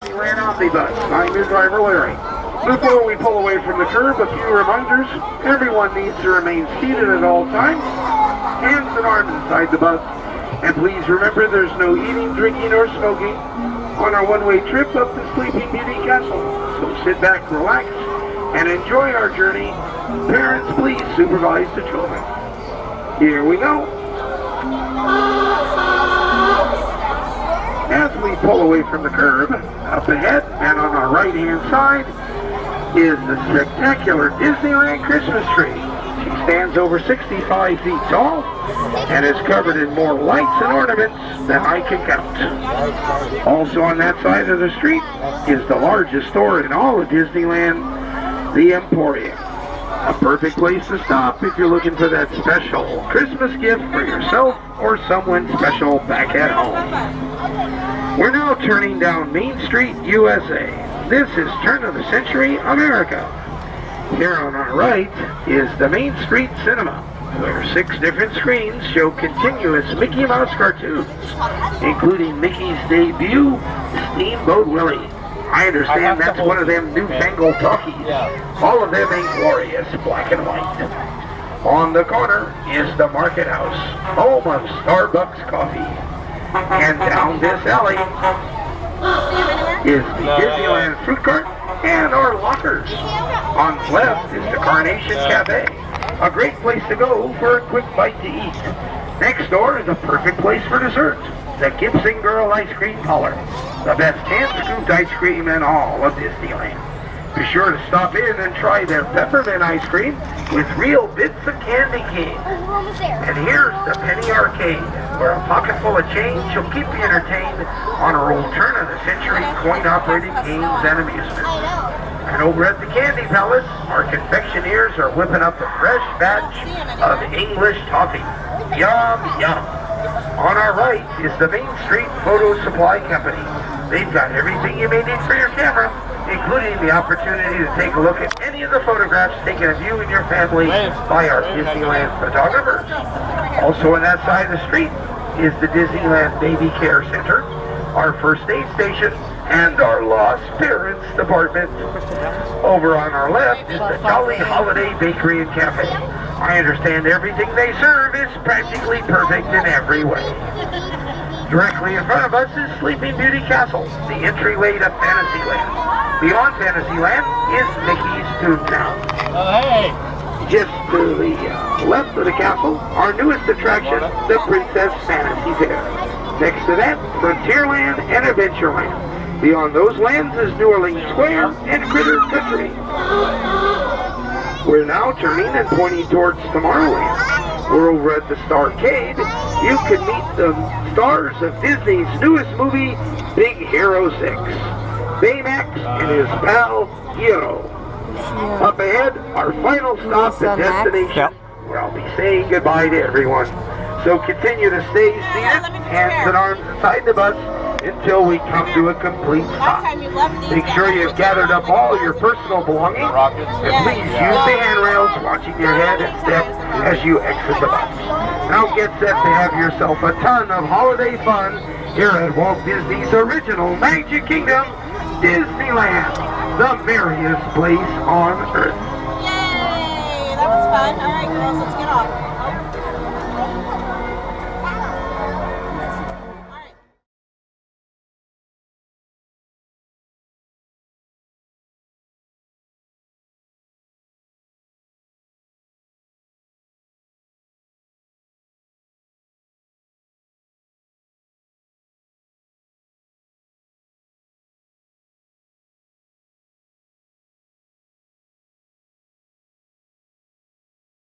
Disneyland Omnibus. I'm your driver, Larry. Before we pull away from the curb, a few reminders. Everyone needs to remain seated at all times, hands and arms inside the bus. And please remember there's no eating, drinking, or smoking on our one-way trip up to Sleeping Beauty Castle. So sit back, relax, and enjoy our journey. Parents, please supervise the children. Here we go. As we pull away from the curb, up ahead and on our right-hand side is the spectacular Disneyland Christmas tree. She stands over 65 feet tall and is covered in more lights and ornaments than I can count. Also on that side of the street is the largest store in all of Disneyland, the Emporium. A perfect place to stop if you're looking for that special Christmas gift for yourself or someone special back at home. We're now turning down Main Street USA. This is turn-of-the-century America. Here on our right is the Main Street Cinema, where 6 different screens show continuous Mickey Mouse cartoons, including Mickey's debut, Steamboat Willie. I understand that's one of them newfangled talkies. All of them in glorious black and white. On the corner is the Market House, home of Starbucks coffee. And down this alley is the Disneyland fruit cart and our lockers. On the left is the Carnation Cafe, a great place to go for a quick bite to eat. Next door is a perfect place for dessert, the Gibson Girl Ice Cream Parlor, the best hand-scooped ice cream in all of Disneyland. Be sure to stop in and try their peppermint ice cream with real bits of candy cane. And here's the Penny Arcade, where a pocket full of change will keep you entertained on our old turn-of-the-century coin-operated games and amusements. And over at the Candy Palace, our confectioneers are whipping up a fresh batch of English toffee. Yum, yum. On our right is the Main Street Photo Supply Company. They've got everything you may need for your camera, including the opportunity to take a look at any of the photographs taken of you and your family by our Disneyland photographers. Also on that side of the street is the Disneyland Baby Care Center, our first aid station, and our Lost Parents Department. Over on our left is the Jolly Holiday Bakery and Cafe. I understand everything they serve is practically perfect in every way. Directly in front of us is Sleeping Beauty Castle, the entryway to Fantasyland. Beyond Fantasyland is Mickey's Toontown. Just to the left of the castle, our newest attraction, the Princess Fantasy Fair. Next to that, Frontierland and Adventureland. Beyond those lands is New Orleans Square and Critter Country. We're now turning and pointing towards Tomorrowland. We're over at the Starcade. You can meet the stars of Disney's newest movie, Big Hero 6. Baymax and his pal, Hero. Up ahead, our final stop and destination, where I'll be saying goodbye to everyone. So continue to stay seated, hands and arms inside the bus, until we come to a complete stop. Make sure you've gathered up all your personal belongings, and please use the handrails, watching your head and step as you exit the bus. Now get set to have yourself a ton of holiday fun here at Walt Disney's original Magic Kingdom, Disneyland, the merriest place on earth. Yay! That was fun. All right, girls, let's get off.